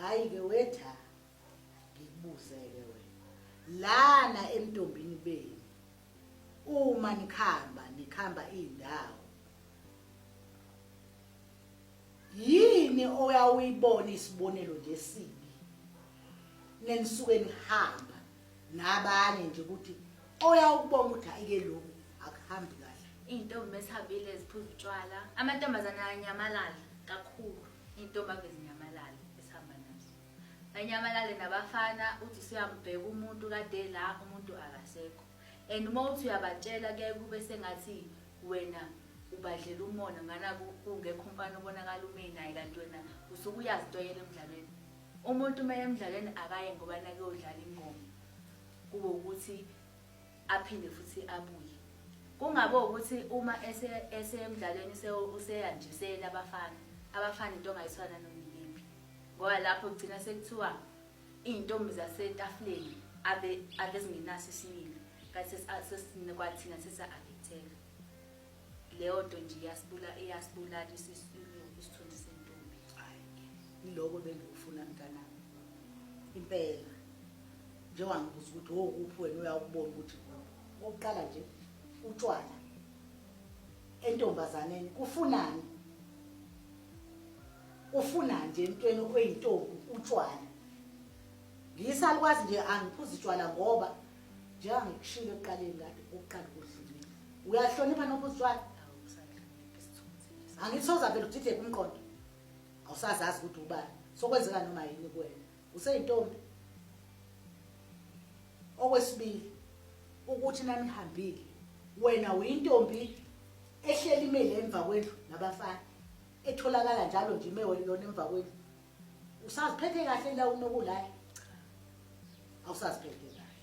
Hayi ke wetha ngikubuzeke wena lana entombini beni uma nikhamba indawo yini oyawuyibona isibonelo nje sibi nenisuke nihamba nabanye nje ukuthi oyawubona ukuthi ayike lokhu akuhambi kahle intombi esihambile eziphuza utshwala amantombazana anyamalala kakhulu intombi ezinyamalala esihamba nazo anyamalale nabafana uthi siyambheka umuntu kade la umuntu akasekho and uma uthi uyabatshela ke kube sengathi wena ubadlela umona ngana kungekho umfana obonakala umenayi kanti wena usuke uyazi into yena emidlalweni umuntu uma emidlalweni akaye ngoba nake udlala ingoma kube ukuthi aphinde futhi abuye kungabe ukuthi uma esemidlalweni useyanjisela abafana into ongayiswana nomyimbi ngoba lapho kugcina sekuthiwa izintombi zasetafuleni abezingenaso isimilo kathi kwathina sesa-affecteka leyo nto nje iyasibulala isithunzi sentombi. Iloko bengikufuna mntanami impela njengangibuza ukuthi okuphi wena uyawubona ukuthi oqala nje utshwala entombazaneni kufunani nje entweni oyintombi utshwala ngisalukwazi nje angiphuza utshwala ngoba njengangikushilo ekuqaleni kade ukuqala kudlulile uyahlonipha nophuza utshwala angithoza vele udide kumqondo awusazazi ukuthi ubani sokwenzeka noma yini kuwena useyintombi okwesibili ukuthi nami hambile wena uyintombi ehleli imele emva kwendlu nabafana etholakala njalo nje imewe yona emva kwendlu usaziphethe kahle la unokulala awusaziphethe kahle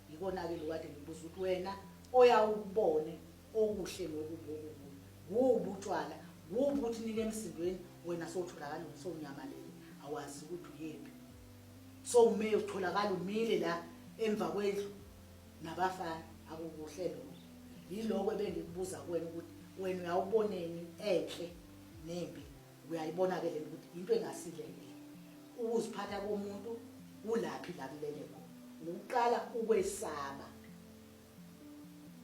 yikona ke lokade ngibuza ukuthi wena oyawubone okuhle nokubi utshwala ukuthi nike emsindweni wena sowutholakala usonyamalele awazi ukuthi uyephi sowume utholakala umile la emva kwendlu nabafana akukuhle lokho yiloko ebengikubuza kuwena ukuthi wena uyawuboneni enhle nembi uyayibona ke lento ukuthi into engasilele ukuziphatha komuntu ulaphi la kulele khona uqala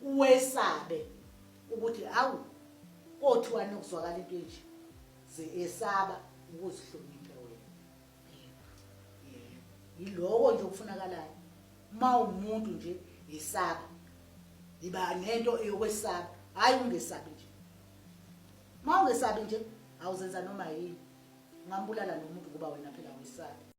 uwesabe ukuthi awu kothiwa nokuzwakala into enje esaba ukuzihlonipha wena yiloko nje okufunakalayo uma umuntu nje isaba iba nento eyokwesaba hayi ungesabi nje uma ungesabi nje awuzenza noma yini ungambulala nomuntu kuba wena phela wesaba.